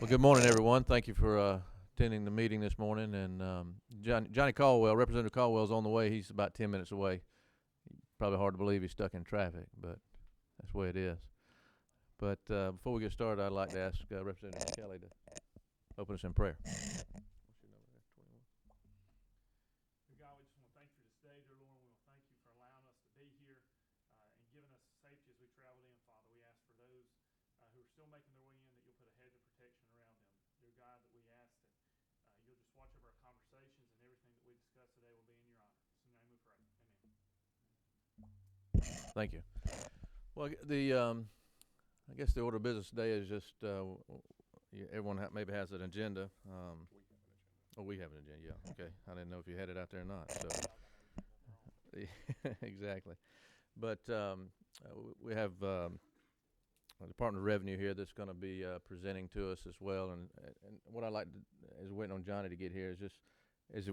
Well, good morning, everyone. Thank you for attending the meeting this morning. And Johnny Caldwell, Representative Caldwell's on the way. He's about 10 minutes away. Probably hard to believe he's stuck in traffic, but that's the way it is. But before we get started, I'd like to ask Representative Kelly to open us in prayer. Dear God, we just want to thank you for this day, dear Lord. We want to thank you for allowing us to be here and giving us safety as we traveled in, Father. We ask for those who are still making their way in that you'll put a hedge of protection around them. Dear God, that we ask that you'll just watch over our conversations and everything that we discuss today will be in your honor. It's in your name we pray. Amen. Thank you. Well, I guess the order of business today is just everyone maybe has an agenda. We have an agenda. Yeah. Okay. I didn't know if you had it out there or not. So exactly. But we have the Department of Revenue here that's going to be presenting to us as well. And what I like to, is waiting on Johnny to get here, is just as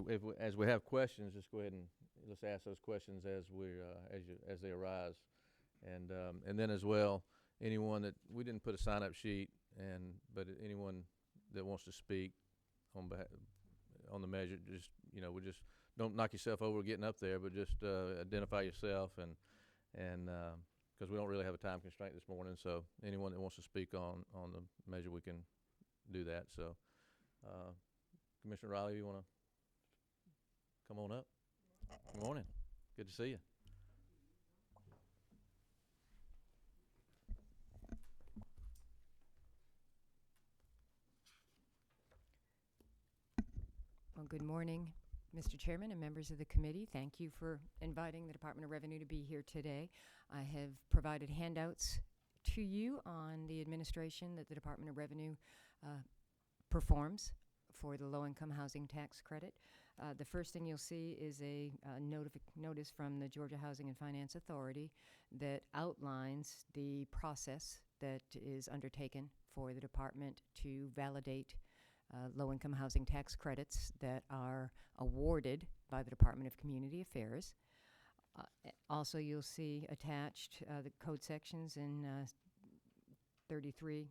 we have questions, just go ahead and let's ask those questions as as they arise, and then as well, anyone that we didn't put a sign up sheet, but anyone that wants to speak on the measure, just we just don't knock yourself over getting up there, but just identify yourself and because we don't really have a time constraint this morning, so anyone that wants to speak on the measure, we can do that. So, Commissioner Riley, you want to come on up? Good morning. Good to see you. Well, good morning, Mr. Chairman and members of the committee. Thank you for inviting the Department of Revenue to be here today. I have provided handouts to you on the administration that the Department of Revenue performs for the low-income housing tax credit. The first thing you'll see is a notice from the Georgia Housing and Finance Authority that outlines the process that is undertaken for the department to validate low-income housing tax credits that are awarded by the Department of Community Affairs. Also, you'll see attached the code sections in 33-118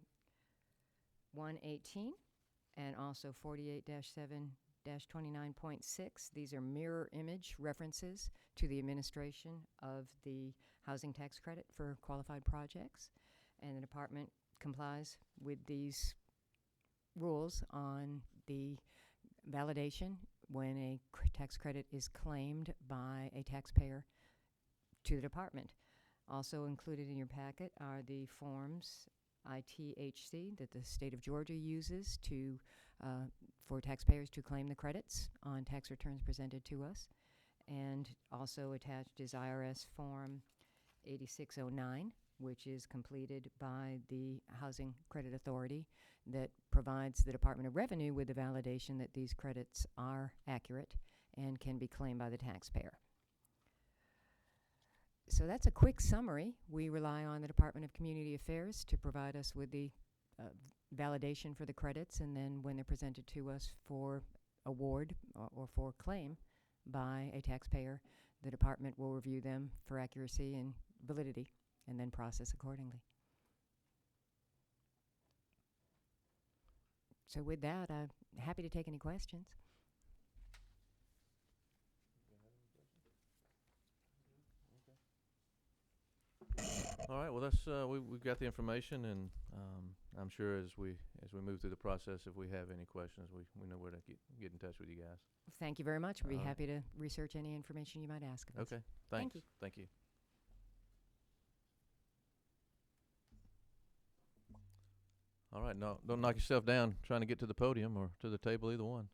and also 48-7-29.6. These are mirror image references to the administration of the housing tax credit for qualified projects, and the department complies with these rules on the validation when a tax credit is claimed by a taxpayer to the department. Also included in your packet are the forms ITHC that the state of Georgia uses to for taxpayers to claim the credits on tax returns presented to us. And also attached is IRS Form 8609, which is completed by the Housing Credit Authority that provides the Department of Revenue with the validation that these credits are accurate and can be claimed by the taxpayer. So that's a quick summary. We rely on the Department of Community Affairs to provide us with the validation for the credits, and then when they're presented to us for award or for claim by a taxpayer, the department will review them for accuracy and validity and then process accordingly. So with that, I'm happy to take any questions. All right. Well, that's we've got the information, and I'm sure as we move through the process, if we have any questions, we know where to get in touch with you guys. Thank you very much. We'll be happy to research any information you might ask of us. Okay. Thanks. Thank you. Thank you. All right. No, don't knock yourself down trying to get to the podium or to the table, either one.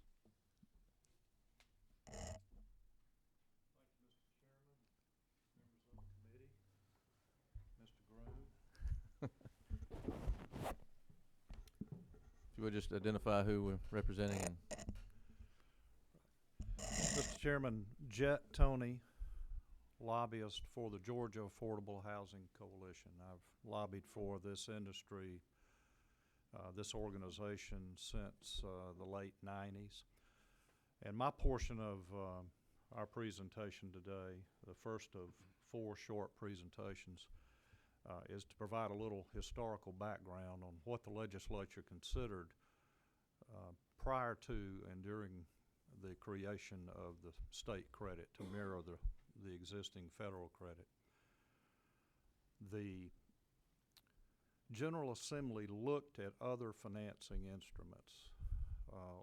If you would just identify who we're representing. And Mr. Chairman, Jet Tony, lobbyist for the Georgia Affordable Housing Coalition. I've lobbied for this industry, this organization, since the late 90s. And my portion of our presentation today, the first of 4 short presentations, is to provide a little historical background on what the legislature considered prior to and during the creation of the state credit to mirror the existing federal credit. The General Assembly looked at other financing instruments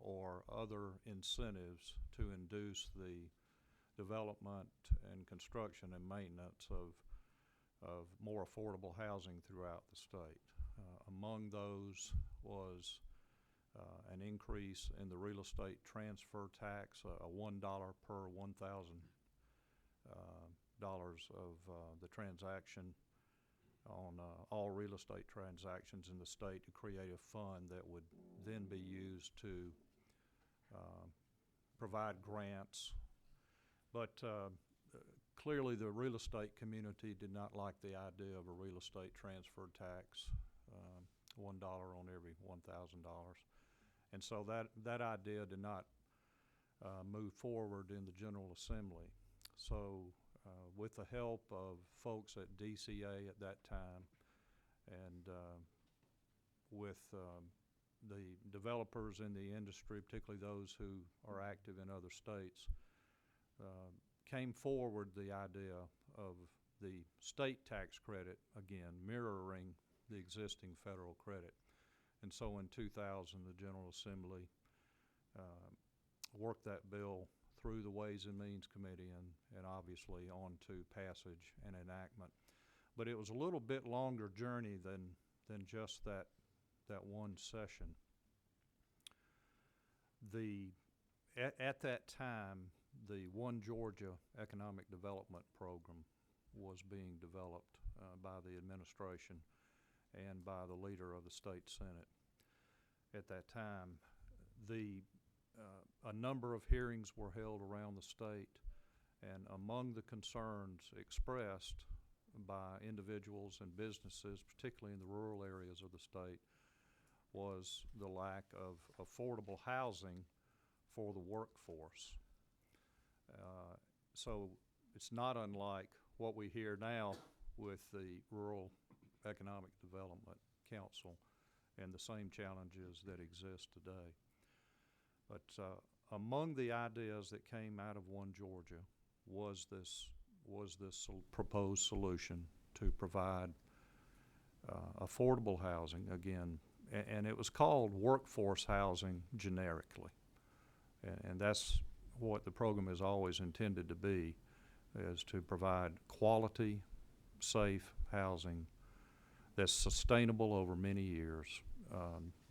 or other incentives to induce the development and construction and maintenance of more affordable housing throughout the state. Among those was an increase in the real estate transfer tax, a $1 per $1,000 of the transaction on all real estate transactions in the state to create a fund that would then be used to provide grants. But clearly the real estate community did not like the idea of a real estate transfer tax, $1 on every $1,000. And so that idea did not move forward in the General Assembly. So with the help of folks at DCA at that time and with the developers in the industry, particularly those who are active in other states, came forward the idea of the state tax credit, again, mirroring the existing federal credit. And so in 2000, the General Assembly worked that bill through the Ways and Means Committee and obviously on to passage and enactment. But it was a little bit longer journey than just that one session. At that time, the One Georgia Economic Development Program was being developed by the administration and by the leader of the state Senate. At that time, a number of hearings were held around the state, and among the concerns expressed by individuals and businesses, particularly in the rural areas of the state, was the lack of affordable housing for the workforce. So it's not unlike what we hear now with the Rural Economic Development Council and the same challenges that exist today. But among the ideas that came out of One Georgia was this proposed solution to provide affordable housing, again, and it was called workforce housing generically. And that's what the program is always intended to be, is to provide quality, safe housing that's sustainable over many years,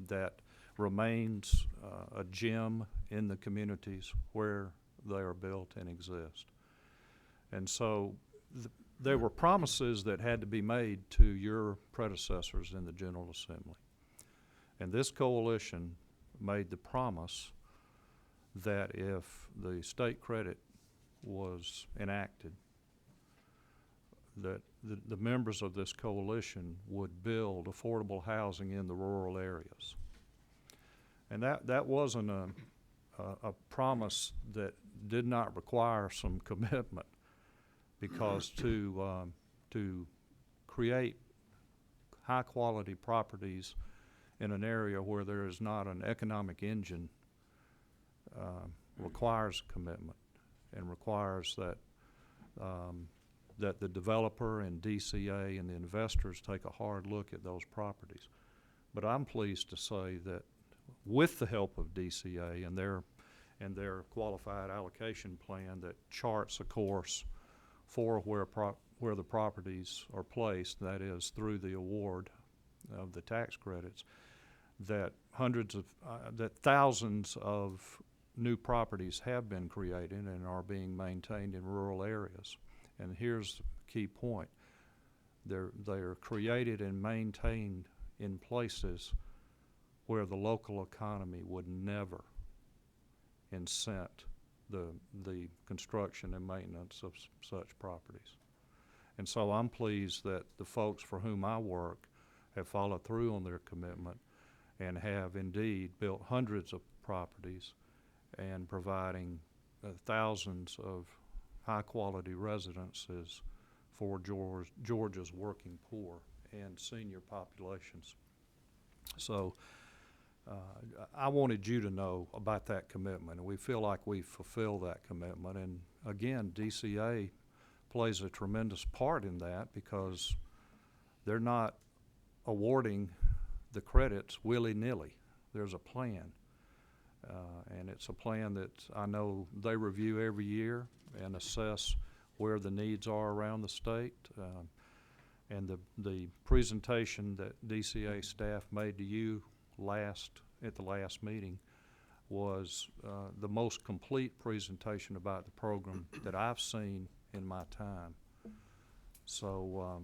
that remains a gem in the communities where they are built and exist. And so there were promises that had to be made to your predecessors in the General Assembly. And this coalition made the promise that if the state credit was enacted, that the members of this coalition would build affordable housing in the rural areas. And that wasn't a promise that did not require some commitment, because to create high quality properties in an area where there is not an economic engine requires commitment and requires that that the developer and DCA and the investors take a hard look at those properties. But I'm pleased to say that with the help of DCA and their qualified allocation plan that charts a course for where the properties are placed, that is through the award of the tax credits, that thousands of new properties have been created and are being maintained in rural areas. And here's the key point. They're created and maintained in places where the local economy would never incent the construction and maintenance of such properties. And so I'm pleased that the folks for whom I work have followed through on their commitment and have indeed built hundreds of properties and providing thousands of high-quality residences for Georgia's working poor and senior populations. So I wanted you to know about that commitment, and we feel like we fulfill that commitment. And again, DCA plays a tremendous part in that because they're not awarding the credits willy-nilly. There's a plan, and it's a plan that I know they review every year and assess where the needs are around the state. And the presentation that DCA staff made to you at the last meeting was the most complete presentation about the program that I've seen in my time. So,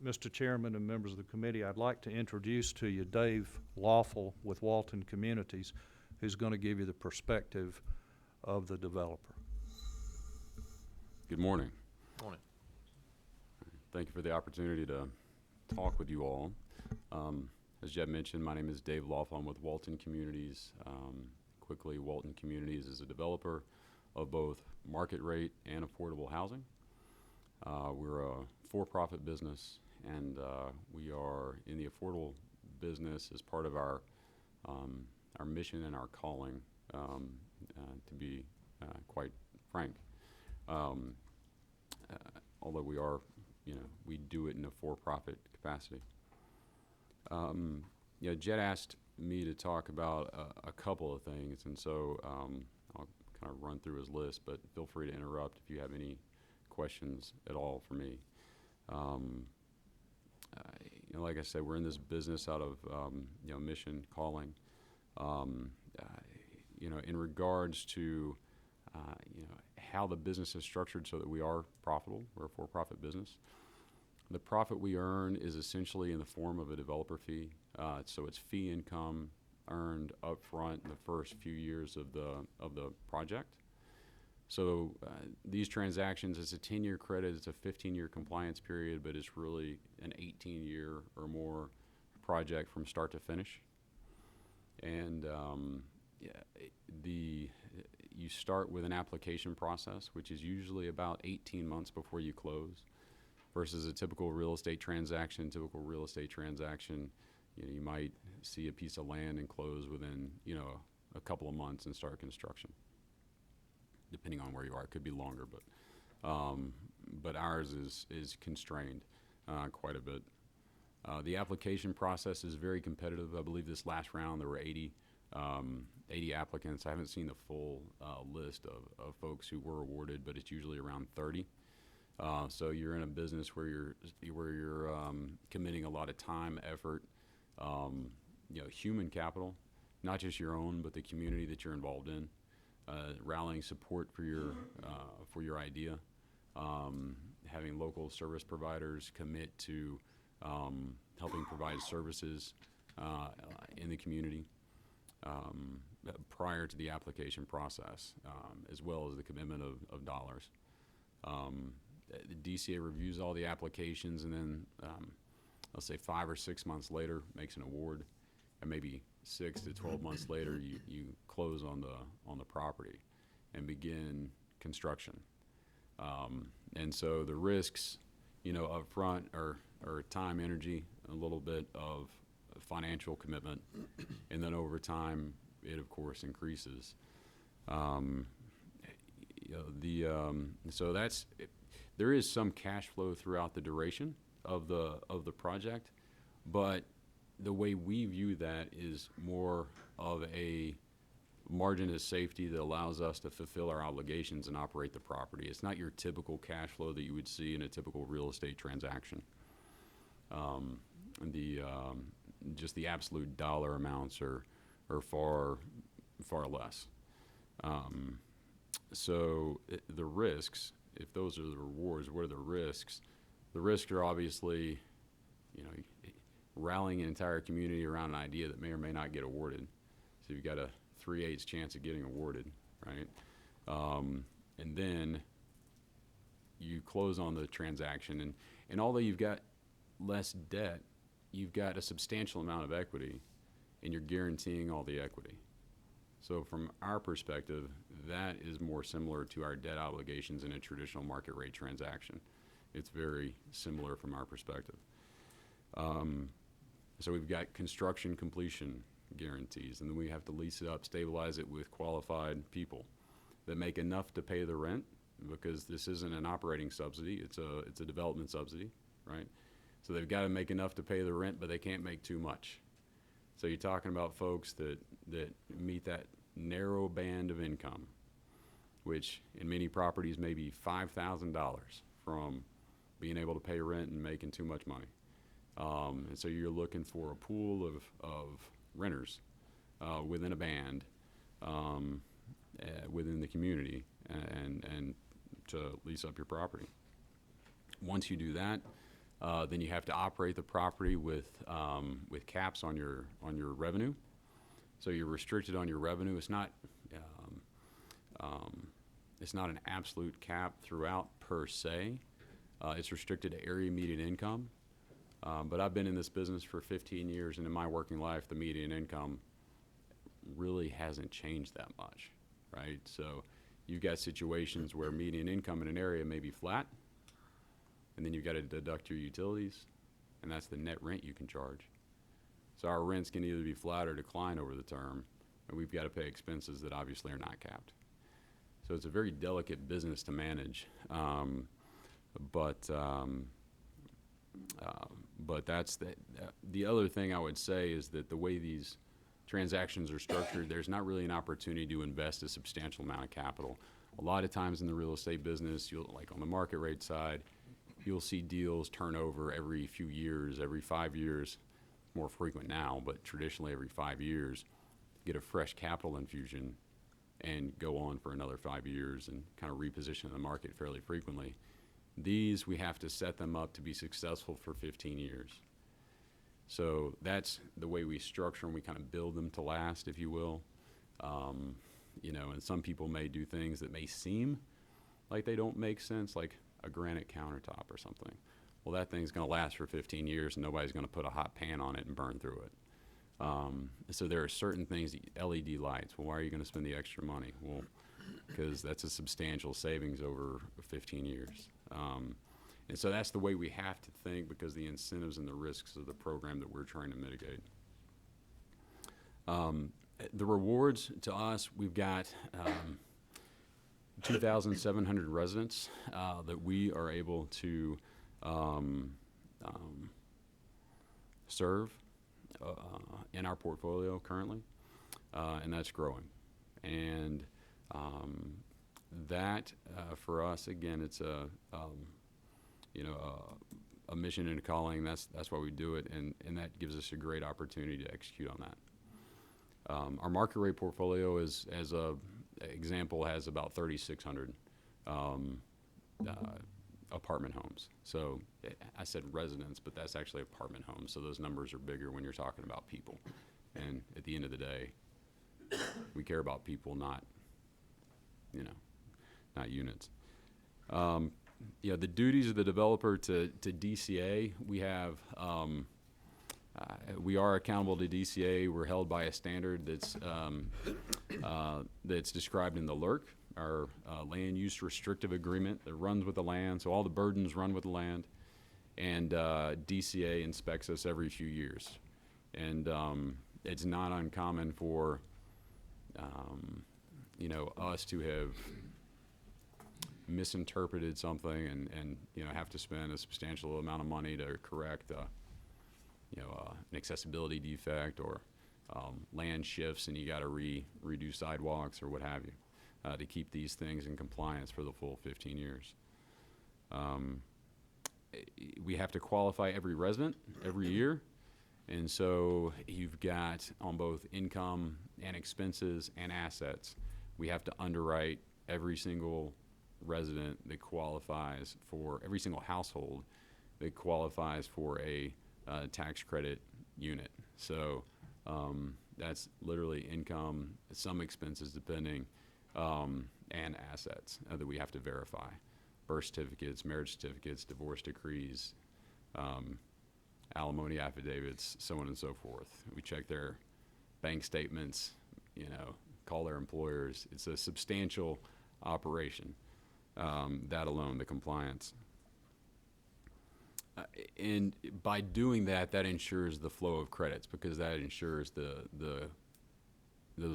Mr. Chairman and members of the committee, I'd like to introduce to you Dave Lawful with Walton Communities, who's going to give you the perspective of the developer. Good morning. Morning. Thank you for the opportunity to talk with you all. As Jeb mentioned, my name is Dave Lawful. I'm with Walton Communities. Quickly, Walton Communities is a developer of both market rate and affordable housing. We're a for-profit business, and we are in the affordable business as part of our mission and our calling, to be quite frank. Although we are, we do it in a for-profit capacity. Jed asked me to talk about a couple of things, and so I'll kind of run through his list, but feel free to interrupt if you have any questions at all for me. Like I said, we're in this business out of mission calling. In regards to how the business is structured so that we are profitable, we're a for-profit business. The profit we earn is essentially in the form of a developer fee. So it's fee income earned up front in the first few years of the project. So these transactions, it's a 10-year credit, it's a 15-year compliance period, but it's really an 18-year or more project from start to finish. And you start with an application process, which is usually about 18 months before you close, versus a typical real estate transaction. You might see a piece of land and close within, a couple of months and start construction. Depending on where you are, it could be longer, but ours is constrained quite a bit. The application process is very competitive. I believe this last round there were 80 applicants. I haven't seen the full list of folks who were awarded, but it's usually around 30. So you're in a business where you're committing a lot of time, effort, human capital, not just your own, but the community that you're involved in, rallying support for your idea, having local service providers commit to helping provide services in the community prior to the application process, as well as the commitment of dollars. The DCA reviews all the applications, and then let's say 5 or 6 months later makes an award, and maybe 6 to 12 months later you close on the property and begin construction. And so the risks, up front are time, energy, a little bit of financial commitment, and then over time it of course increases. So that's there is some cash flow throughout the duration of the project, but the way we view that is more of a margin of safety that allows us to fulfill our obligations and operate the property. It's not your typical cash flow that you would see in a typical real estate transaction. Just the absolute dollar amounts are far less. So the risks, if those are the rewards, what are the risks? The risks are obviously, rallying an entire community around an idea that may or may not get awarded. So you've got a 3/8 chance of getting awarded, right? And then you close on the transaction, and although you've got less debt, you've got a substantial amount of equity, and you're guaranteeing all the equity. So from our perspective, that is more similar to our debt obligations in a traditional market rate transaction. It's very similar from our perspective. So we've got construction completion, guarantees. And then we have to lease it up, stabilize it with qualified people that make enough to pay the rent, because this isn't an operating subsidy, it's a development subsidy, right? So they've got to make enough to pay the rent, but they can't make too much. So you're talking about folks that meet that narrow band of income, which in many properties may be $5,000 from being able to pay rent and making too much money. And so you're looking for a pool of renters within a band, within the community, and to lease up your property. Once you do that, then you have to operate the property with caps on your revenue. So you're restricted on your revenue. It's not an absolute cap throughout per se. It's restricted to area median income. But I've been in this business for 15 years, and in my working life, the median income really hasn't changed that much, right? So you've got situations where median income in an area may be flat, and then you've got to deduct your utilities, and that's the net rent you can charge. So our rents can either be flat or decline over the term, and we've got to pay expenses that obviously are not capped. So it's a very delicate business to manage, but that's the other thing I would say is that the way these transactions are structured, there's not really an opportunity to invest a substantial amount of capital. A lot of times in the real estate business, like on the market rate side, you'll see deals turn over every few years, every 5 years. It's more frequent now, but traditionally every 5 years, get a fresh capital infusion and go on for another 5 years and kind of reposition the market fairly frequently. These, we have to set them up to be successful for 15 years. So that's the way we structure them. We kind of build them to last, if you will. And some people may do things that may seem like they don't make sense, like a granite countertop or something. Well, that thing's going to last for 15 years, and nobody's going to put a hot pan on it and burn through it. So there are certain things, LED lights. Well, why are you going to spend the extra money? Well, because that's a substantial savings over 15 years. And so that's the way we have to think, because the incentives and the risks of the program that we're trying to mitigate. The rewards to us, we've got 2,700 residents that we are able to serve in our portfolio currently, and that's growing. And that for us, again, it's a mission and a calling. That's why we do it, and that gives us a great opportunity to execute on that. Our market rate portfolio is, as a example, has about 3,600 apartment homes. So I said residents, but that's actually apartment homes. So those numbers are bigger when you're talking about people. And at the end of the day, we care about people, not units. The duties of the developer to DCA, we are accountable to DCA. We're held by a standard that's described in the LURC, our land use restrictive agreement that runs with the land. So all the burdens run with the land, and DCA inspects us every few years. And it's not uncommon for us to have misinterpreted something and have to spend a substantial amount of money to correct an accessibility defect, or land shifts and you got to redo sidewalks or what have you, to keep these things in compliance for the full 15 years. We have to qualify every resident every year, and so you've got, on both income and expenses and assets, we have to underwrite every single resident that qualifies for, every single household that qualifies for a tax credit unit. So that's literally income, some expenses depending, and assets that we have to verify. Birth certificates, marriage certificates, divorce decrees, alimony affidavits, so on and so forth. We check their bank statements, call their employers. It's a substantial operation, that alone, the compliance. And by doing that, that ensures the flow of credits, because that ensures those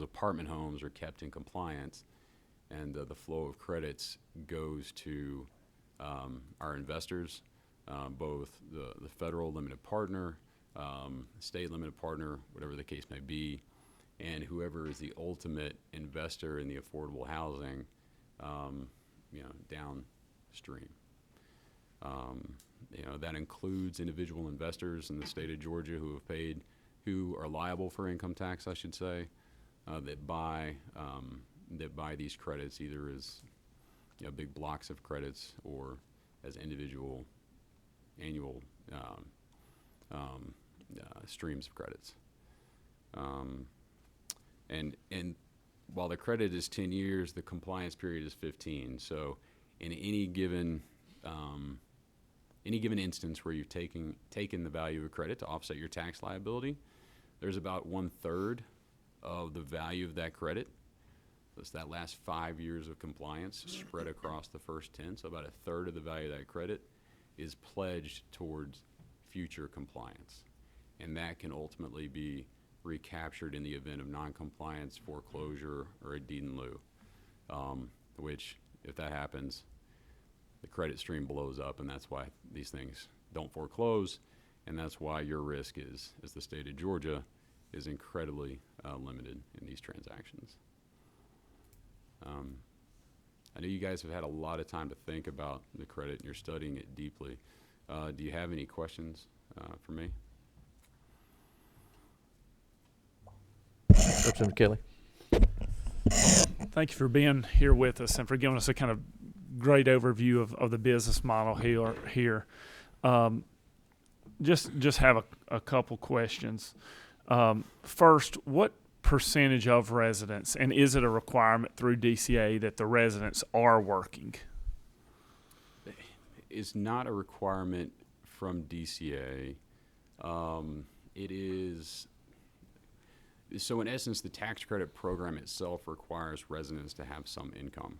apartment homes are kept in compliance, and the flow of credits goes to our investors, both the federal limited partner, state limited partner, whatever the case may be, and whoever is the ultimate investor in the affordable housing, downstream. That includes individual investors in the state of Georgia who are liable for income tax, I should say, that buy these credits either as big blocks of credits or as individual annual streams of credits. And while the credit is 10 years, the compliance period is 15. So in any given instance where you've taken the value of a credit to offset your tax liability, there's about 1/3 of the value of that credit. That's that last 5 years of compliance spread across the first 10. So about 1/3 of the value of that credit is pledged towards future compliance. And that can ultimately be recaptured in the event of noncompliance, foreclosure, or a deed in lieu, which, if that happens, the credit stream blows up, and that's why these things don't foreclose, and that's why your risk is, as the state of Georgia, is incredibly limited in these transactions. I know you guys have had a lot of time to think about the credit, and you're studying it deeply. Do you have any questions for me? Representative Kelly. Thank you for being here with us and for giving us a kind of great overview of the business model here. Just have a couple questions. First, what percentage of residents, and is it a requirement through DCA that the residents are working? It's not a requirement from DCA. It is. So in essence, the tax credit program itself requires residents to have some income,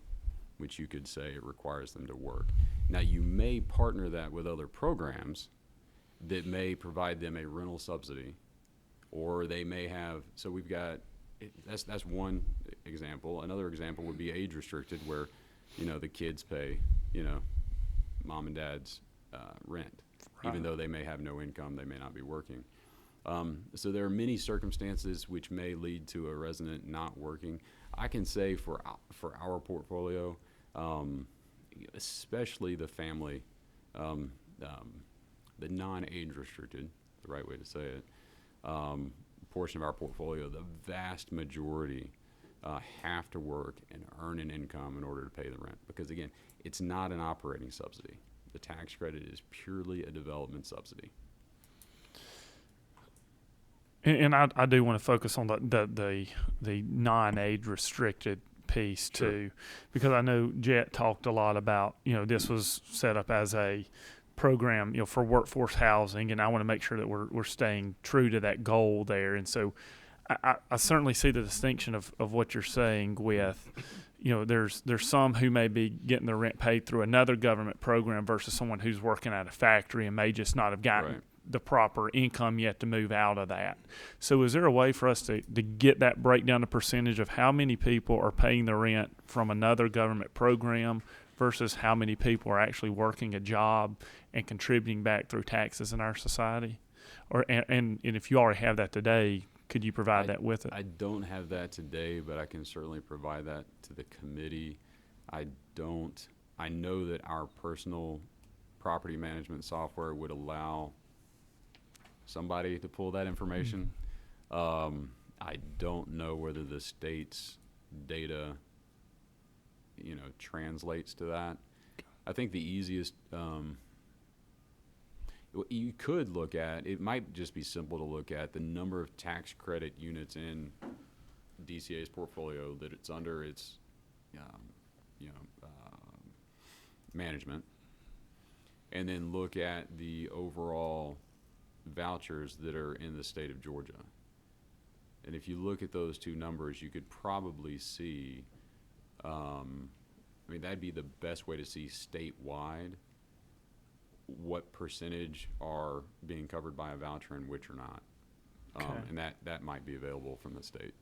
which you could say it requires them to work. Now, you may partner that with other programs that may provide them a rental subsidy, or they may have, so we've got, that's one example. Another example would be age restricted, where, the kids pay, mom and dad's rent, even though they may have no income, they may not be working. So there are many circumstances which may lead to a resident not working. I can say for our portfolio, especially the family, the non-age restricted, the right way to say it, portion of our portfolio, the vast majority have to work and earn an income in order to pay the rent. Because again, it's not an operating subsidy. The tax credit is purely a development subsidy. And I do want to focus on the non-age restricted piece too, because I know Jet talked a lot about, this was set up as a program, for workforce housing, and I want to make sure that we're staying true to that goal there. And so I certainly see the distinction of what you're saying with, there's some who may be getting their rent paid through another government program versus someone who's working at a factory and may just not have gotten Right. the proper income yet to move out of that. So is there a way for us to get that breakdown, the percentage of how many people are paying the rent from another government program versus how many people are actually working a job and contributing back through taxes in our society? And if you already have that today, could you provide that with it? I don't have that today, but I can certainly provide that to the committee. I know that our personal property management software would allow somebody to pull that information. I don't know whether the state's data, translates to that. I think the easiest, you could look at, it might just be simple to look at the number of tax credit units in DCA's portfolio that it's under its, management, and then look at the overall vouchers that are in the state of Georgia. And if you look at those two numbers, you could probably see, that'd be the best way to see statewide what percentage are being covered by a voucher and which are not. Okay. And that might be available from the state.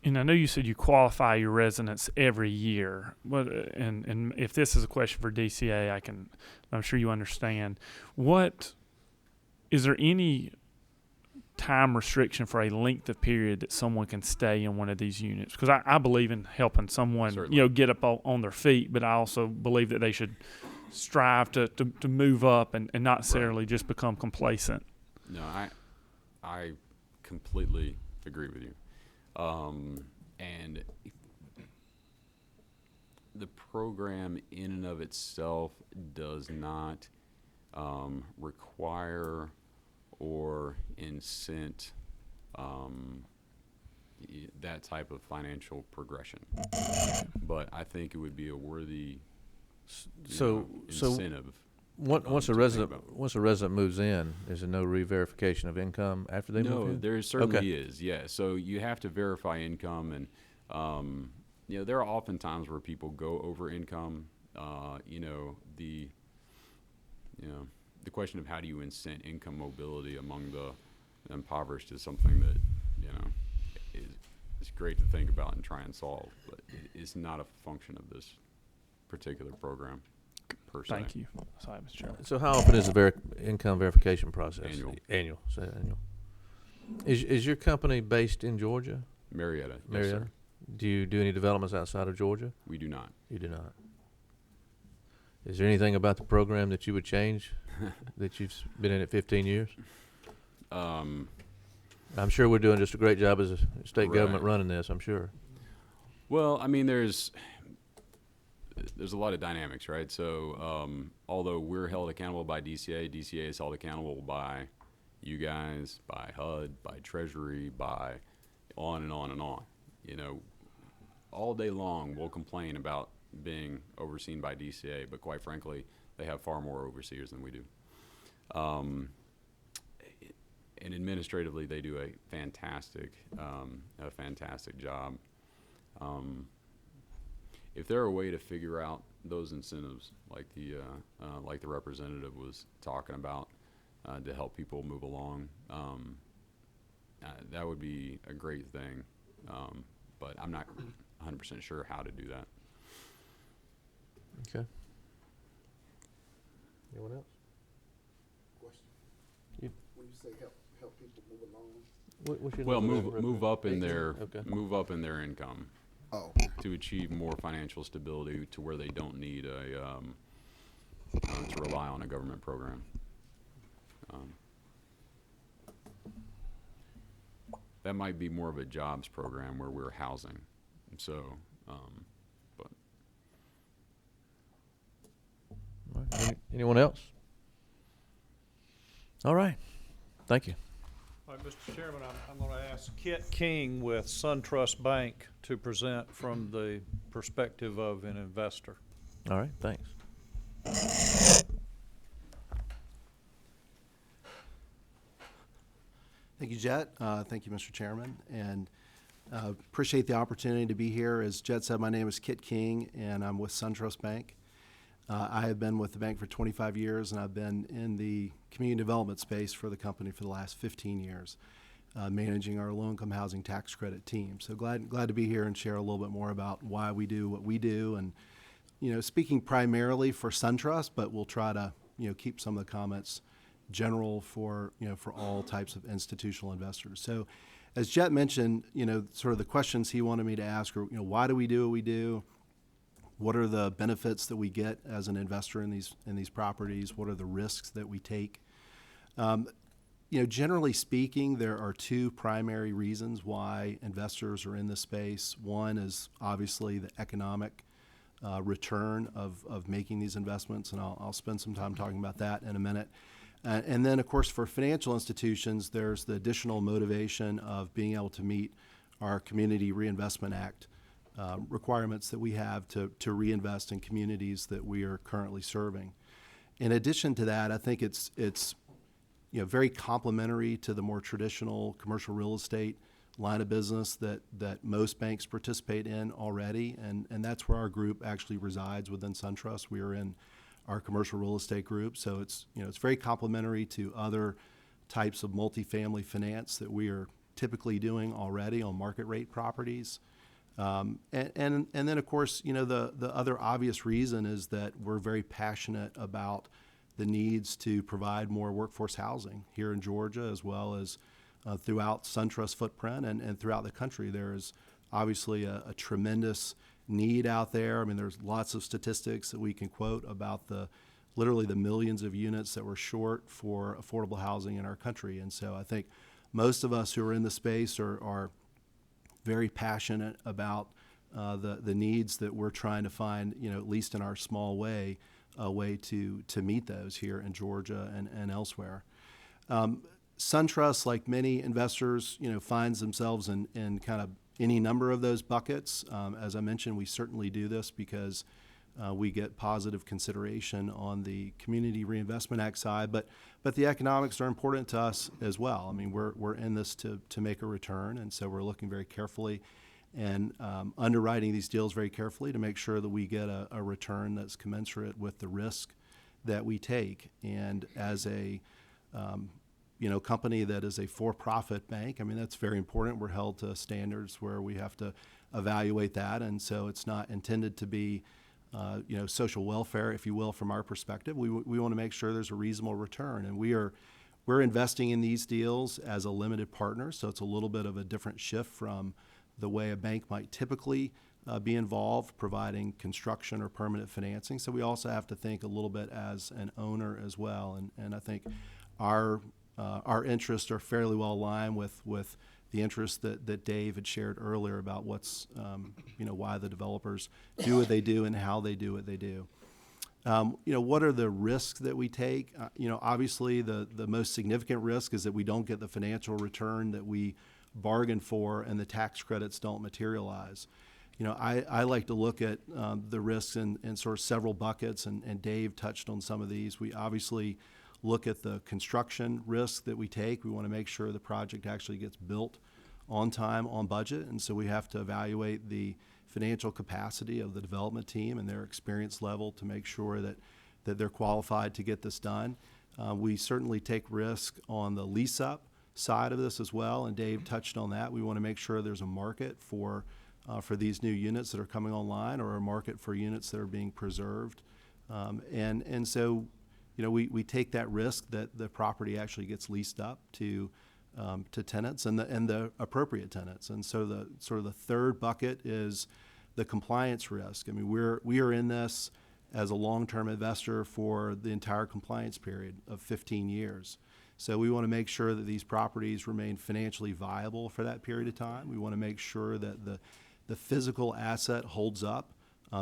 And I know you said you qualify your residents every year, but and if this is a question for DCA, I'm sure you understand. Is there any time restriction for a length of period that someone can stay in one of these units? Because I believe in helping someone, Certainly. get up on their feet, but I also believe that they should strive to move up and not necessarily just become complacent. No, I completely agree with you. And the program in and of itself does not require or incent that type of financial progression. But I think it would be a worthy incentive. Once to a think resident about. moves in, is there no re-verification of income after they move in? No, there certainly is. Yeah, so you have to verify income, and there are often times where people go over income. The question of how do you incent income mobility among the impoverished is something that is great to think about and try and solve, but it's not a function of this particular program per se. Thank you. Sorry, Mr. Chairman. So how often is the income verification process? Annual. Annual. So annual. Is your company based in Georgia? Marietta. Yes, Marietta? sir. Do you do any developments outside of Georgia? We do not. You do not. Is there anything about the program that you would change that you've been in it 15 years? I'm sure we're doing just a great job as a state government Right. running this, I'm sure. Well, I mean, there's a lot of dynamics, right? So, although we're held accountable by DCA, DCA is held accountable by you guys, by HUD, by Treasury, by on and on and on. All day long we'll complain about being overseen by DCA, but quite frankly, they have far more overseers than we do. And administratively, they do a fantastic job. If there are a way to figure out those incentives, like the representative was talking about, to help people move along, that would be a great thing. But I'm not 100% sure how to do that. Okay. Anyone else? Question. You- When you say help people move along, What's your Well, level of move up in Income. their Okay. move up in their income oh, to achieve more financial stability to where they don't need to rely on a government program. That might be more of a jobs program where we're housing. So, but All right. Anyone else? All right. Thank you. All right, Mr. Chairman, I'm going to ask Kit King with SunTrust Bank to present from the perspective of an investor. All right. Thanks. thank you, Jet. Thank you, Mr. Chairman, and appreciate the opportunity to be here. As Jet said, my name is Kit King, and I'm with SunTrust Bank. I have been with the bank for 25 years, and I've been in the community development space for the company for the last 15 years, managing our low-income housing tax credit team. So glad to be here and share a little bit more about why we do what we do, and speaking primarily for SunTrust, but we'll try to keep some of the comments general for for all types of institutional investors. So, as Jet mentioned, sort of the questions he wanted me to ask are, why do we do what we do? What are the benefits that we get as an investor in these properties? What are the risks that we take? Generally speaking, there are two primary reasons why investors are in this space. One is obviously the economic return of making these investments, and I'll spend some time talking about that in a minute. And then, of course, for financial institutions, there's the additional motivation of being able to meet our Community Reinvestment Act requirements that we have to reinvest in communities that we are currently serving. In addition to that, I think it's very complementary to the more traditional commercial real estate line of business that most banks participate in already, and that's where our group actually resides within SunTrust. We are in our commercial real estate group. So it's, you know, it's very complementary to other types of multifamily finance that we are typically doing already on market rate properties. And then, of course, you know, the other obvious reason is that we're very passionate about the needs to provide more workforce housing here in Georgia, as well as throughout SunTrust footprint and throughout the country. There is obviously a tremendous need out there. I mean, there's lots of statistics that we can quote about literally the millions of units that we're short for affordable housing in our country. And so I think most of us who are in the space are very passionate about the needs that we're trying to find, you know, at least in our small way, a way to meet those here in Georgia and elsewhere. SunTrust, like many investors, you know, finds themselves in kind of any number of those buckets. As I mentioned, we certainly do this because we get positive consideration on the Community Reinvestment Act side, but the economics are important to us as well. I mean, we're in this to make a return, and so we're looking very carefully and underwriting these deals very carefully to make sure that we get a return that's commensurate with the risk that we take. And as a you know, company that is a for-profit bank, I mean, that's very important. We're held to standards where we have to evaluate that, and so it's not intended to be you know, social welfare, if you will, from our perspective. We want to make sure there's a reasonable return, and we're investing in these deals as a limited partner, so it's a little bit of a different shift from the way a bank might typically be involved, providing construction or permanent financing. So we also have to think a little bit as an owner as well, and I think our interests are fairly well aligned with the interests that Dave had shared earlier about what's, you know, why the developers do what they do and how they do what they do. You know, what are the risks that we take? You know, obviously the most significant risk is that we don't get the financial return that we bargained for and the tax credits don't materialize. You know, I like to look at the risks in sort of several buckets, and Dave touched on some of these. We obviously look at the construction risk that we take. We want to make sure the project actually gets built on time, on budget, and so we have to evaluate the financial capacity of the development team and their experience level to make sure that they're qualified to get this done. We certainly take risk on the lease-up side of this as well, and Dave touched on that. We want to make sure there's a market for these new units that are coming online, or a market for units that are being preserved. And so, you know, we take that risk that the property actually gets leased up to tenants and the appropriate tenants. And so the sort of the third bucket is the compliance risk. I mean, we are in this as a long-term investor for the entire compliance period of 15 years. So we want to make sure that these properties remain financially viable for that period of time. We want to make sure that the physical asset holds up.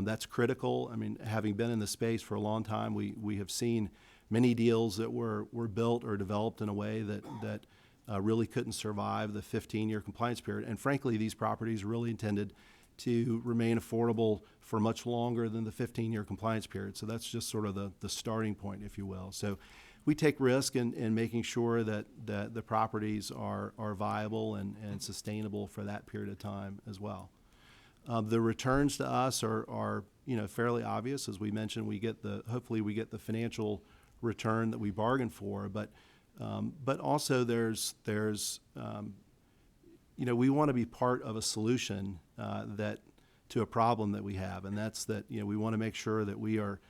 That's critical. I mean, having been in the space for a long time, we have seen many deals that were built or developed in a way that really couldn't survive the 15-year compliance period. And frankly, these properties are really intended to remain affordable for much longer than the 15-year compliance period. So that's just sort of the starting point, if you will. So we take risk in making sure that the properties are viable and sustainable for that period of time as well. The returns to us are you know, fairly obvious. As we mentioned, hopefully we get the financial return that we bargained for, but also there's you know, we want to be part of a solution that to a problem that we have, and that's that, you know, we want to make sure that we are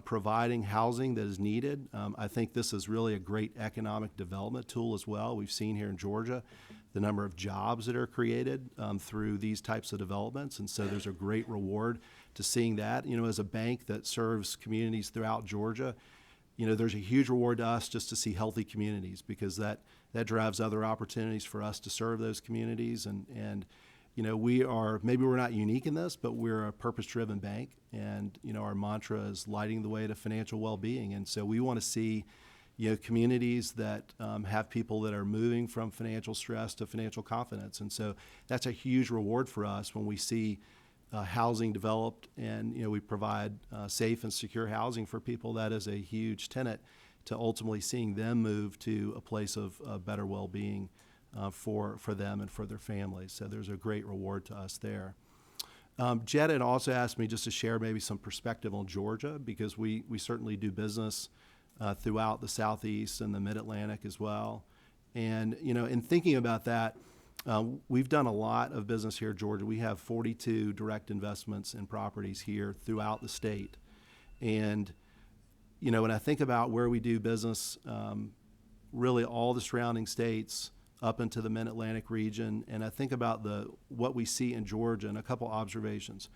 providing housing that is needed. I think this is really a great economic development tool as well. We've seen here in Georgia the number of jobs that are created through these types of developments, and so there's a great reward to seeing that. You know, as a bank that serves communities throughout Georgia, you know, there's a huge reward to us just to see healthy communities, because that drives other opportunities for us to serve those communities. And you know, maybe we're not unique in this, but we're a purpose-driven bank, and you know, our mantra is lighting the way to financial well-being. And so we want to see, you know, communities that have people that are moving from financial stress to financial confidence. And so that's a huge reward for us when we see housing developed, and you know, we provide safe and secure housing for people. That is a huge tenet to ultimately seeing them move to a place of better well-being for them and for their families. So there's a great reward to us there. Jed had also asked me just to share maybe some perspective on Georgia, because we certainly do business throughout the Southeast and the Mid-Atlantic as well. And, you know, in thinking about that, we've done a lot of business here in Georgia. We have 42 direct investments in properties here throughout the state. And, you know, when I think about where we do business, really all the surrounding states up into the Mid-Atlantic region, and I think about what we see in Georgia, and a couple observations.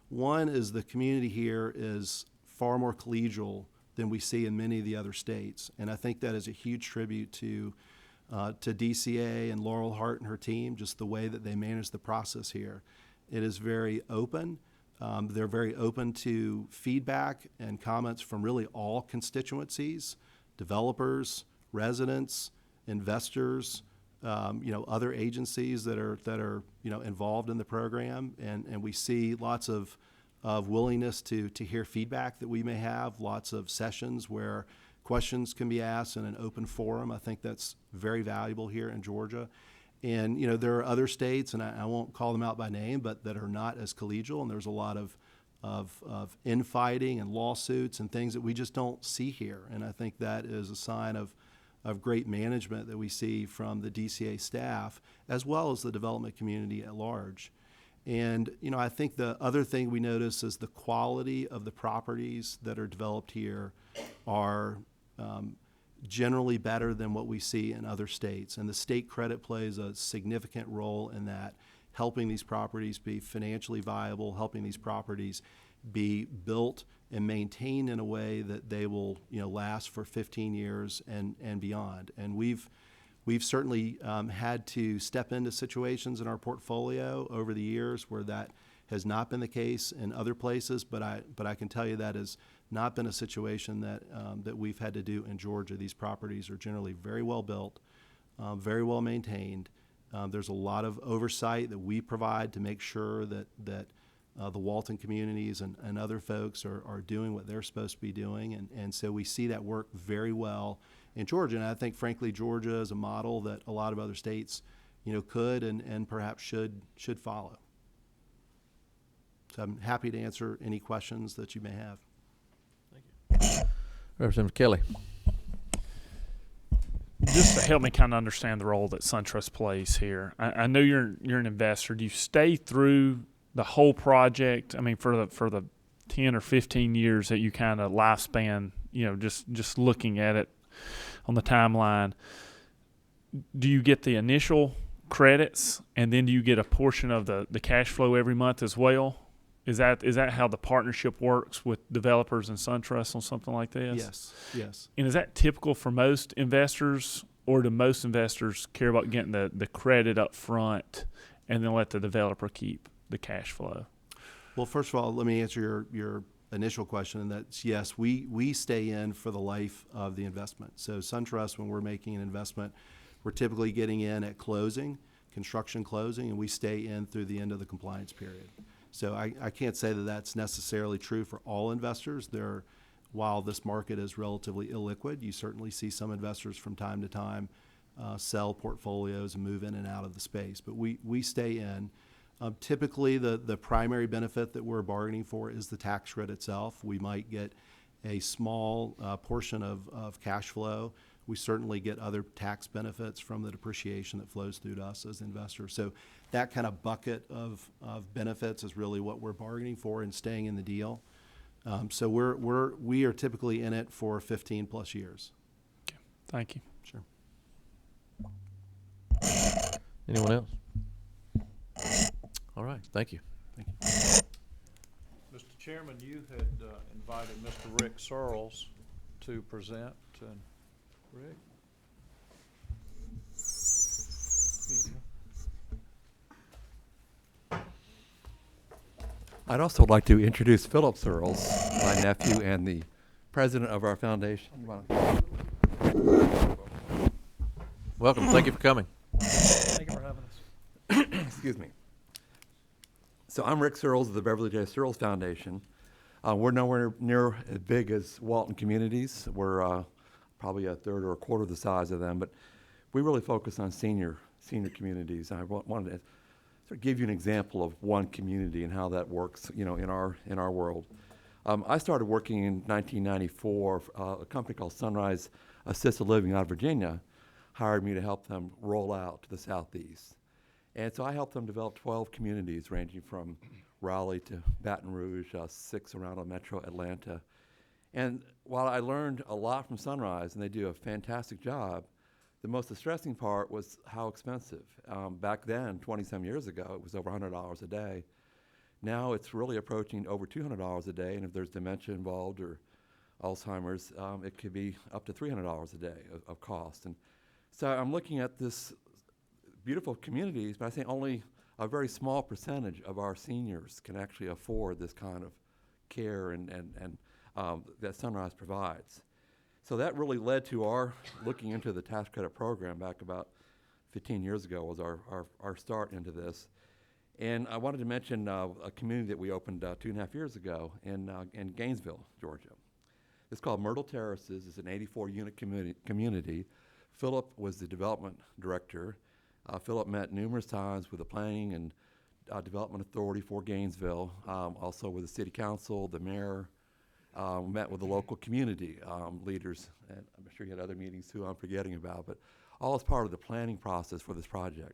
One is the community here is far more collegial than we see in many of the other states, and I think that is a huge tribute to DCA and Laurel Hart and her team, just the way that they manage the process here. It is very open. They're very open to feedback and comments from really all constituencies, developers, residents, investors, you know, other agencies that are you know, involved in the program, and we see lots of willingness to hear feedback that we may have, lots of sessions where questions can be asked in an open forum. I think that's very valuable here in Georgia. And, you know, there are other states, and I won't call them out by name, but that are not as collegial, and there's a lot of infighting and lawsuits and things that we just don't see here. And I think that is a sign of great management that we see from the DCA staff, as well as the development community at large. And, you know, I think the other thing we notice is the quality of the properties that are developed here are generally better than what we see in other states. And the state credit plays a significant role in that, helping these properties be financially viable, helping these properties be built and maintained in a way that they will, you know, last for 15 years and beyond. And we've certainly had to step into situations in our portfolio over the years where that has not been the case in other places, but I can tell you that has not been a situation that we've had to do in Georgia. These properties are generally very well built, very well maintained. There's a lot of oversight that we provide to make sure that the Walton communities and other folks are doing what they're supposed to be doing. And so we see that work very well in Georgia. And I think, frankly, Georgia is a model that a lot of other states, you know, could and perhaps should follow. So I'm happy to answer any questions that you may have. Representative Kelly. Just to help me kind of understand the role that SunTrust plays here, I know you're an investor. Do you stay through the whole project? I mean, for the 10 or 15 years that you kind of lifespan, you know, just looking at it on the timeline, do you get the initial credits and then do you get a portion of the cash flow every month as well? Is that how the partnership works with developers and SunTrust on something like this? Yes. And is that typical for most investors, or do most investors care about getting the credit up front and then let the developer keep the cash flow? Well, first of all, let me answer your initial question, and that's yes, we stay in for the life of the investment. So SunTrust, when we're making an investment, we're typically getting in at closing, construction closing, and we stay in through the end of the compliance period. So I can't say that that's necessarily true for all investors. While this market is relatively illiquid, you certainly see some investors from time to time sell portfolios and move in and out of the space. But we stay in. Typically, the primary benefit that we're bargaining for is the tax credit itself. We might get a small portion of cash flow. We certainly get other tax benefits from the depreciation that flows through to us as investors. So that kind of bucket of benefits is really what we're bargaining for and staying in the deal. So we are typically in it for 15 plus years. Okay. Thank you. Sure. Anyone else? All right, thank you. Thank you. Mr. Chairman, you had invited Mr. Rick Searles to present. And Rick? Here you go. I'd also like to introduce Philip Searles, my nephew and the president of our foundation. Welcome, thank you for coming. Thank you for having us. Excuse me. So I'm Rick Searles of the Beverly J. Searles Foundation. We're nowhere near as big as Walton Communities. We're probably a third or a quarter the size of them, but we really focus on senior communities. I wanted to sort of give you an example of one community and how that works, you know, in our world. I started working in 1994. A company called Sunrise Assisted Living out of Virginia hired me to help them roll out to the Southeast. And so I helped them develop 12 communities ranging from Raleigh to Baton Rouge, 6 around Metro Atlanta. And while I learned a lot from Sunrise, and they do a fantastic job, the most distressing part was how expensive. Back then, 20-some years ago, it was over $100 a day. Now it's really approaching over $200 a day, and if there's dementia involved or Alzheimer's, it could be up to $300 a day of cost. And so I'm looking at this beautiful communities, but I think only a very small percentage of our seniors can actually afford this kind of care and that Sunrise provides. So that really led to our looking into the tax credit program back about 15 years ago was our start into this. And I wanted to mention a community that we opened 2.5 years ago in Gainesville, Georgia. It's called Myrtle Terraces. It's an 84-unit community. Philip was the development director. Philip met numerous times with the Planning and Development Authority for Gainesville, also with the City Council, the mayor, met with the local community leaders, and I'm sure you had other meetings too I'm forgetting about, but all as part of the planning process for this project.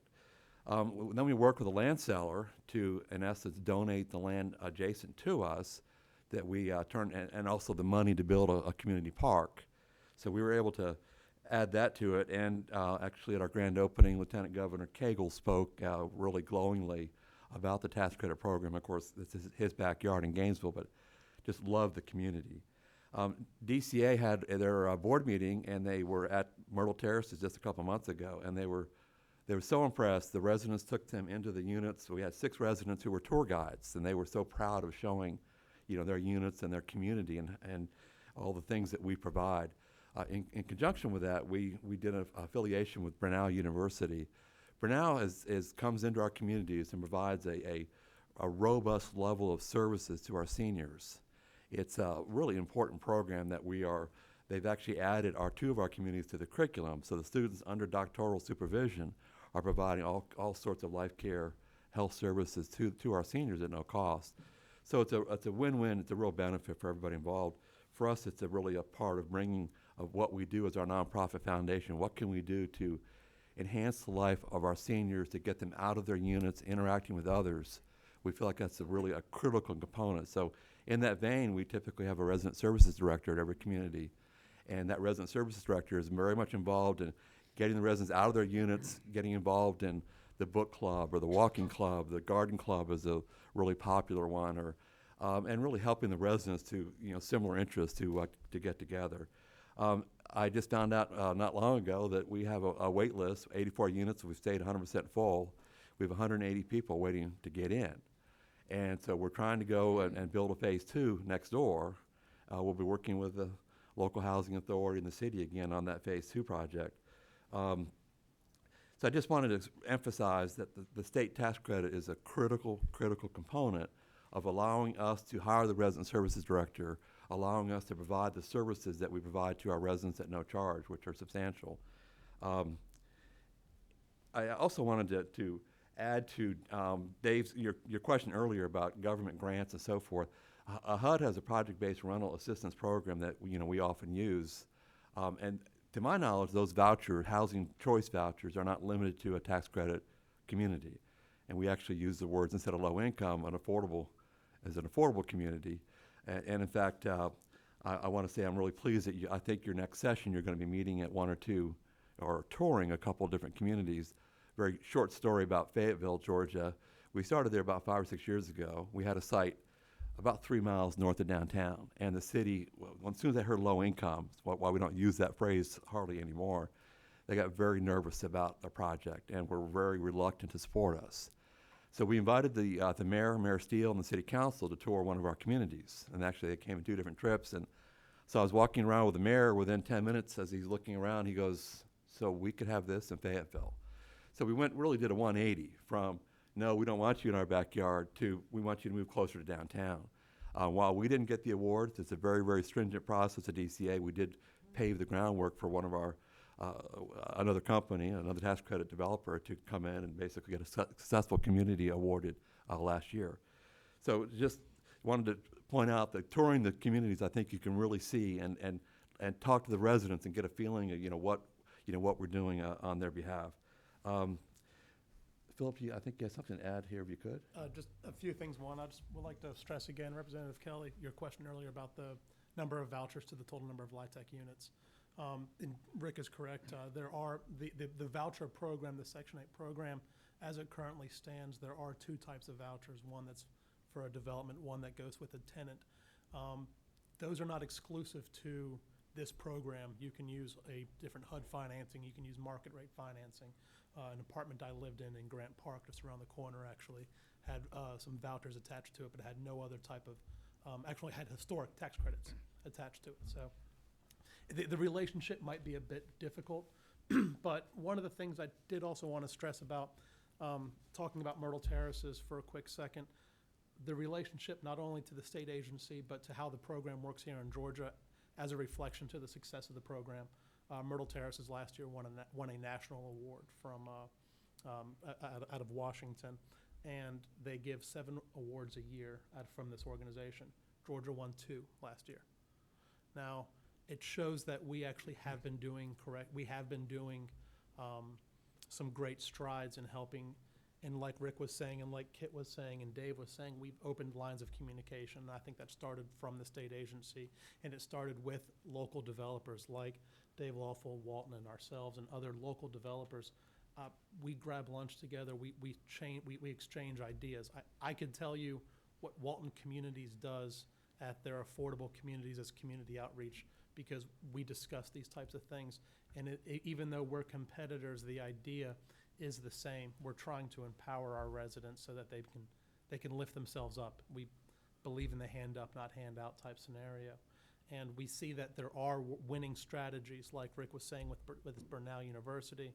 Then we worked with a land seller to, in essence, donate the land adjacent to us that we turned, and also the money to build a community park. So we were able to add that to it, and actually at our grand opening, Lieutenant Governor Cagle spoke really glowingly about the tax credit program. Of course, this is his backyard in Gainesville, but just loved the community. DCA had their board meeting, and they were at Myrtle Terraces just a couple months ago, and they were so impressed. The residents took them into the units. We had 6 residents who were tour guides, and they were so proud of showing, you know, their units and their community and all the things that we provide. In conjunction with that, we did an affiliation with Brenau University. Brenau comes into our communities and provides a robust level of services to our seniors. It's a really important program that they've actually added 2 of our communities to the curriculum, so the students under doctoral supervision are providing all sorts of life care, health services to our seniors at no cost. So it's a win-win. It's a real benefit for everybody involved. For us, it's really a part of bringing of what we do as our nonprofit foundation. What can we do to enhance the life of our seniors, to get them out of their units, interacting with others? We feel like that's really a critical component. So in that vein, we typically have a resident services director at every community. And that resident services director is very much involved in getting the residents out of their units, getting involved in the book club or the walking club. The garden club is a really popular one, and really helping the residents to, you know, similar interests to get together. I just found out not long ago that we have a wait list, 84 units. We've stayed 100% full. We have 180 people waiting to get in. And so we're trying to go and build a phase 2 next door. We'll be working with the local housing authority and the city again on that phase 2 project. So I just wanted to emphasize that the state tax credit is a critical component of allowing us to hire the resident services director, allowing us to provide the services that we provide to our residents at no charge, which are substantial. I also wanted to add to Dave's your question earlier about government grants and so forth. HUD has a project-based rental assistance program that we often use, and to my knowledge, those housing choice vouchers are not limited to a tax credit community, and we actually use the words, instead of low income, an affordable community. And in fact, I want to say I'm really pleased that I think your next session you're going to be meeting at 1 or 2 or touring a couple different communities. Very short story about Fayetteville, Georgia. We started there about 5 or 6 years ago. We had a site about 3 miles north of downtown, and the city, well, as soon as they heard low income, why we don't use that phrase hardly anymore, they got very nervous about the project and were very reluctant to support us. So we invited the Mayor Steele, and the City Council to tour one of our communities, and actually they came in 2 different trips. And so I was walking around with the mayor. Within 10 minutes, as he's looking around, he goes, "So we could have this in Fayetteville." So we really did a 180 from, no, we don't want you in our backyard, to we want you to move closer to downtown. While we didn't get the awards, it's a very, very stringent process at DCA. We did pave the groundwork for one of our another company, another tax credit developer, to come in and basically get a successful community awarded last year. So just wanted to point out that touring the communities, I think you can really see and talk to the residents and get a feeling of what we're doing on their behalf. Philip, I think you have something to add here, if you could. Just a few things. One, I just would like to stress again, Representative Kelly, your question earlier about the number of vouchers to the total number of LIHTC units. And Rick is correct. There are the voucher program, the Section 8 program, as it currently stands, there are two types of vouchers. One that's for a development, one that goes with a tenant. Those are not exclusive to this program. You can use a different HUD financing. You can use market rate financing. An apartment I lived in Grant Park, just around the corner, actually had some vouchers attached to it, but had no other type of, actually had historic tax credits attached to it. So the relationship might be a bit difficult, but one of the things I did also want to stress about, talking about Myrtle Terraces for a quick second, the relationship not only to the state agency, but to how the program works here in Georgia as a reflection to the success of the program. Myrtle Terraces last year won a national award from out of Washington, and they give 7 awards a year from this organization. Georgia won 2 last year. Now, it shows that we actually have been doing some great strides in helping, and like Rick was saying, and like Kit was saying, and Dave was saying, we've opened lines of communication. And I think that started from the state agency, and it started with local developers like Dave Lawful, Walton, and ourselves, and other local developers. We grab lunch together. We exchange ideas. I can tell you what Walton Communities does at their affordable communities as community outreach, because we discuss these types of things. And even though we're competitors, the idea is the same. We're trying to empower our residents so that they can lift themselves up. We believe in the hand up, not hand out type scenario. And we see that there are winning strategies, like Rick was saying with Bernal University.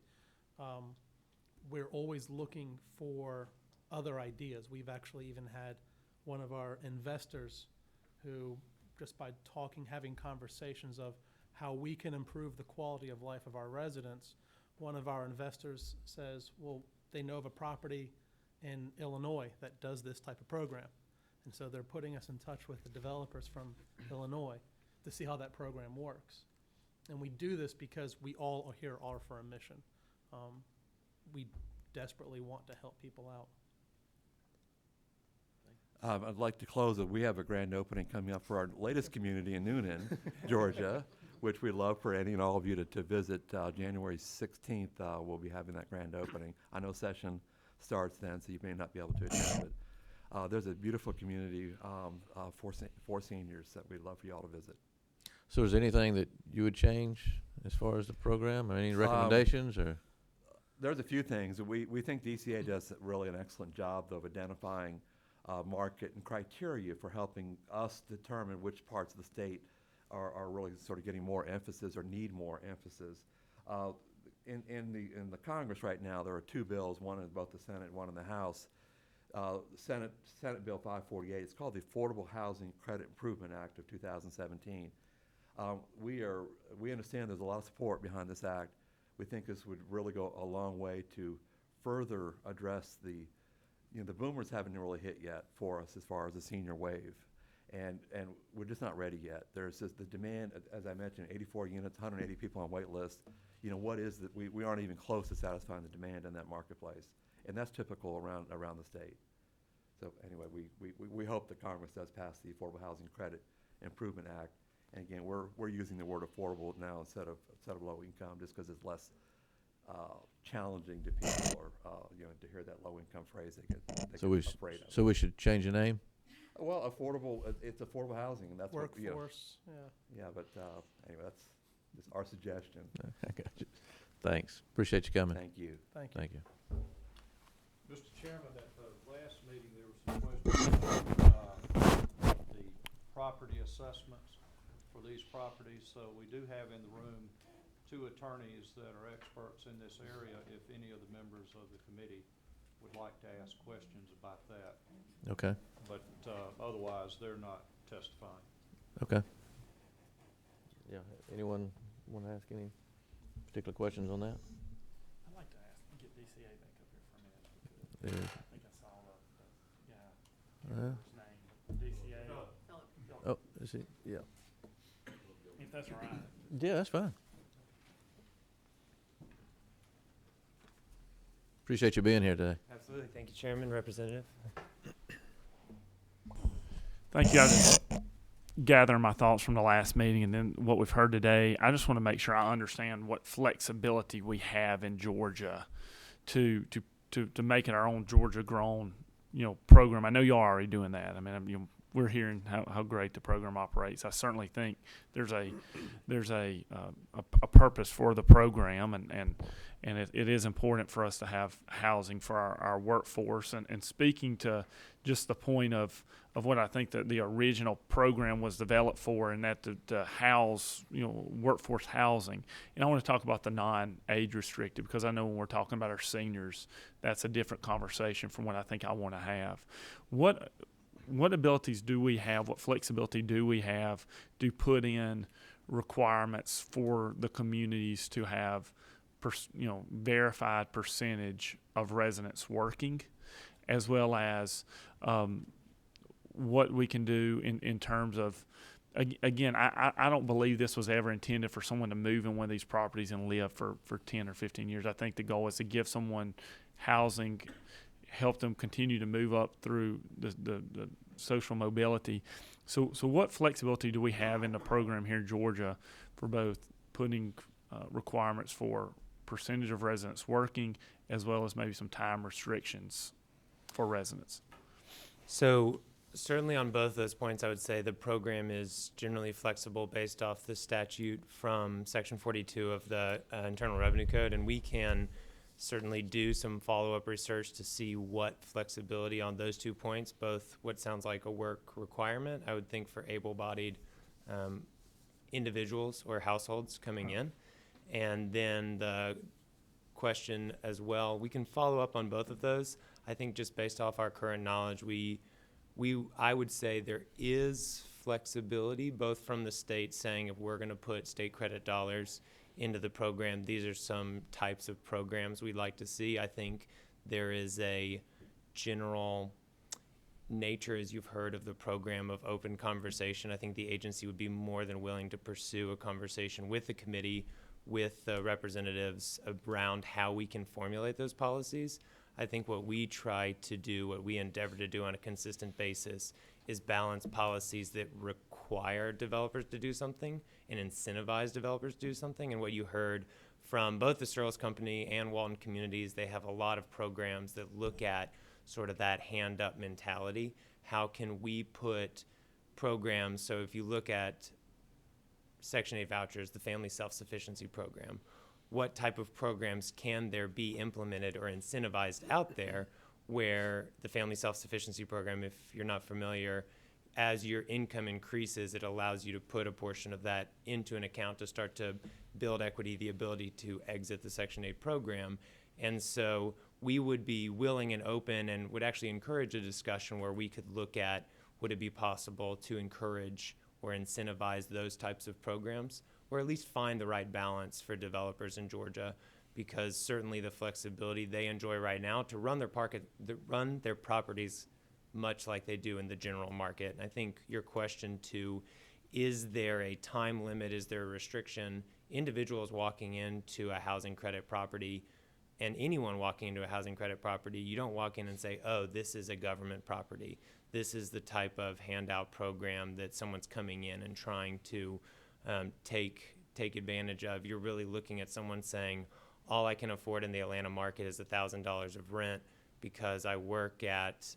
We're always looking for other ideas. We've actually even had one of our investors who, just by talking, having conversations of how we can improve the quality of life of our residents, one of our investors says, well, they know of a property in Illinois that does this type of program. And so they're putting us in touch with the developers from Illinois to see how that program works. And we do this because we all here are for a mission. We desperately want to help people out. I'd like to close it. We have a grand opening coming up for our latest community in Noonan, Georgia, which we'd love for any and all of you to visit. January 16th, we'll be having that grand opening. I know session starts then, so you may not be able to attend, but there's a beautiful community for seniors that we'd love for you all to visit. So is there anything that you would change as far as the program, or any recommendations, or? There's a few things. We think DCA does really an excellent job of identifying market and criteria for helping us determine which parts of the state are really sort of getting more emphasis or need more emphasis. In the Congress right now, there are 2 bills, one in both the Senate and one in the House. Senate Bill 548, it's called the Affordable Housing Credit Improvement Act of 2017. We understand there's a lot of support behind this act. We think this would really go a long way to further address the boomers haven't really hit yet for us as far as the senior wave. And we're just not ready yet. There's just the demand, as I mentioned, 84 units, 180 people on wait list. What is that? We aren't even close to satisfying the demand in that marketplace. And that's typical around the state. So anyway, we hope that Congress does pass the Affordable Housing Credit Improvement Act. And again, we're using the word affordable now instead of low income, just because it's less challenging to people, or to hear that low income phrase they get afraid of. So we should change the name? Well, affordable, it's affordable housing, and that's Workforce, yeah, but anyway, that's just our suggestion. I got you. Thanks. Appreciate you coming. Thank you. Thank you. Thank you. Mr. Chairman, at the last meeting, there was some questions about the property assessments for these properties. So we do have in the room 2 attorneys that are experts in this area, if any of the members of the committee would like to ask questions about that. Okay. But otherwise, they're not testifying. Okay. Yeah. Anyone want to ask any particular questions on that? I'd like to get DCA back up here for a minute if we could. Yeah. I think I saw the guy, Uh, his name, but DCA. Oh, is he? Yeah. If that's all right. Yeah, that's fine. Appreciate you being here today. Absolutely. Thank you, Chairman, Representative. Thank you. I just gathering my thoughts from the last meeting and then what we've heard today. I just want to make sure I understand what flexibility we have in Georgia to make it our own Georgia grown, program. I know y'all are already doing that. I mean, we're hearing how great the program operates. I certainly think there's a purpose for the program, and it is important for us to have housing for our workforce. And speaking to just the point of what I think that the original program was developed for, and that to house, workforce housing. And I want to talk about the non-age restricted, because I know when we're talking about our seniors, that's a different conversation from what I think I want to have. What abilities do we have? What flexibility do we have to put in requirements for the communities to have, verified percentage of residents working, as well as what we can do in terms of, again, I don't believe this was ever intended for someone to move in one of these properties and live for 10 or 15 years. I think the goal is to give someone housing, help them continue to move up through the social mobility. So what flexibility do we have in the program here in Georgia for both putting requirements for percentage of residents working, as well as maybe some time restrictions for residents? So certainly on both those points, I would say the program is generally flexible based off the statute from Section 42 of the Internal Revenue Code, and we can certainly do some follow-up research to see what flexibility on those 2 points, both what sounds like a work requirement, I would think, for able-bodied individuals or households coming in, and then the question as well. We can follow up on both of those. I think just based off our current knowledge, I would say there is flexibility both from the state saying if we're going to put state credit dollars into the program, these are some types of programs we'd like to see. I think there is a general nature, as you've heard, of the program of open conversation. I think the agency would be more than willing to pursue a conversation with the committee, with the representatives around how we can formulate those policies. I think what we try to do, what we endeavor to do on a consistent basis, is balance policies that require developers to do something and incentivize developers to do something. And what you heard from both the Searles Company and Walton Communities, they have a lot of programs that look at sort of that hand-up mentality. How can we put programs, so if you look at Section 8 vouchers, the Family Self-Sufficiency Program, what type of programs can there be implemented or incentivized out there where the Family Self-Sufficiency Program, if you're not familiar, as your income increases, it allows you to put a portion of that into an account to start to build equity, the ability to exit the Section 8 program. And so we would be willing and open and would actually encourage a discussion where we could look at, would it be possible to encourage or incentivize those types of programs, or at least find the right balance for developers in Georgia, because certainly the flexibility they enjoy right now to run their properties much like they do in the general market. And I think your question to, is there a time limit, is there a restriction? Individuals walking into a housing credit property, and anyone walking into a housing credit property, you don't walk in and say, oh, this is a government property. This is the type of handout program that someone's coming in and trying to take advantage of. You're really looking at someone saying, all I can afford in the Atlanta market is $1,000 of rent because I work at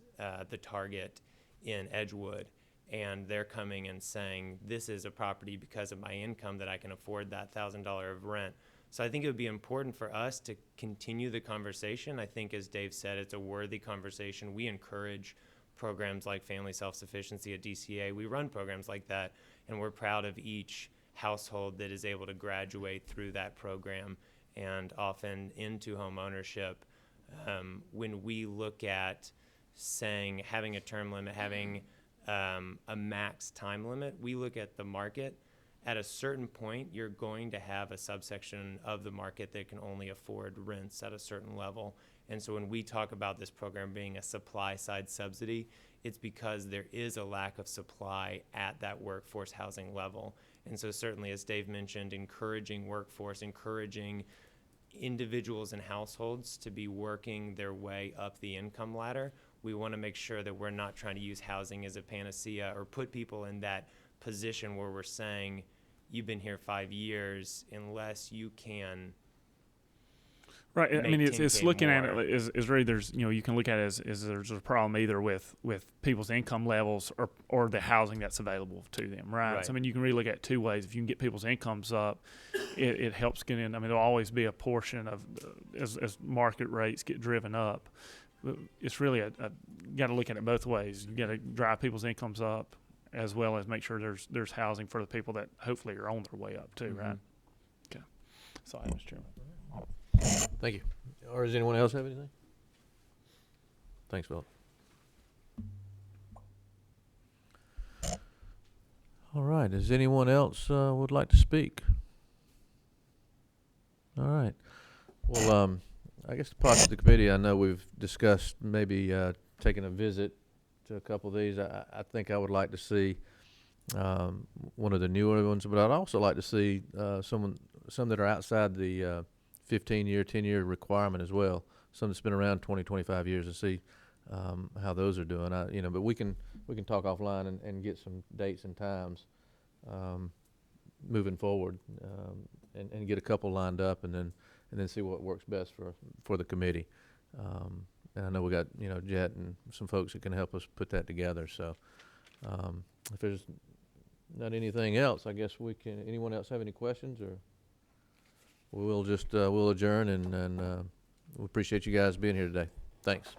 the Target in Edgewood, and they're coming and saying, this is a property because of my income that I can afford that $1,000 of rent. So I think it would be important for us to continue the conversation. I think, as Dave said, it's a worthy conversation. We encourage programs like Family Self-Sufficiency at DCA. We run programs like that, and we're proud of each household that is able to graduate through that program and often into home ownership. When we look at saying having a term limit, having a max time limit, we look at the market at a certain point, you're going to have a subsection of the market that can only afford rents at a certain level. And so when we talk about this program being a supply side subsidy, it's because there is a lack of supply at that workforce housing level. And so certainly, as Dave mentioned, encouraging workforce, encouraging individuals and households to be working their way up the income ladder. We want to make sure that we're not trying to use housing as a panacea or put people in that position where we're saying, you've been here 5 years, unless you can. Right. I mean, it's 10K looking at more. it is really, there's, you can look at it as there's a problem either with people's income levels or the housing that's available to them, right? Right. So, I mean, you can really look at it two ways. If you can get people's incomes up, it helps get in. I mean, there'll always be a portion of, as market rates get driven up. It's really you got to look at it both ways. You got to drive people's incomes up as well as make sure there's housing for the people that hopefully are on their way up too, right? Okay. So, Mr. Chairman. Thank you. Or does anyone else have anything? Thanks, Philip. All right. Does anyone else would like to speak? All right. Well, I guess the part of the committee, I know we've discussed maybe taking a visit to a couple of these. I think I would like to see one of the newer ones, but I'd also like to see some that are outside the 15-year, 10-year requirement as well. Some that's been around 20, 25 years, and see how those are doing. But we can talk offline and get some dates and times moving forward, and get a couple lined up, and then see what works best for the committee. And I know we got Jet and some folks that can help us put that together. So if there's not anything else, I guess we can. Anyone else have any questions, or we'll just we'll adjourn, and we appreciate you guys being here today. Thanks.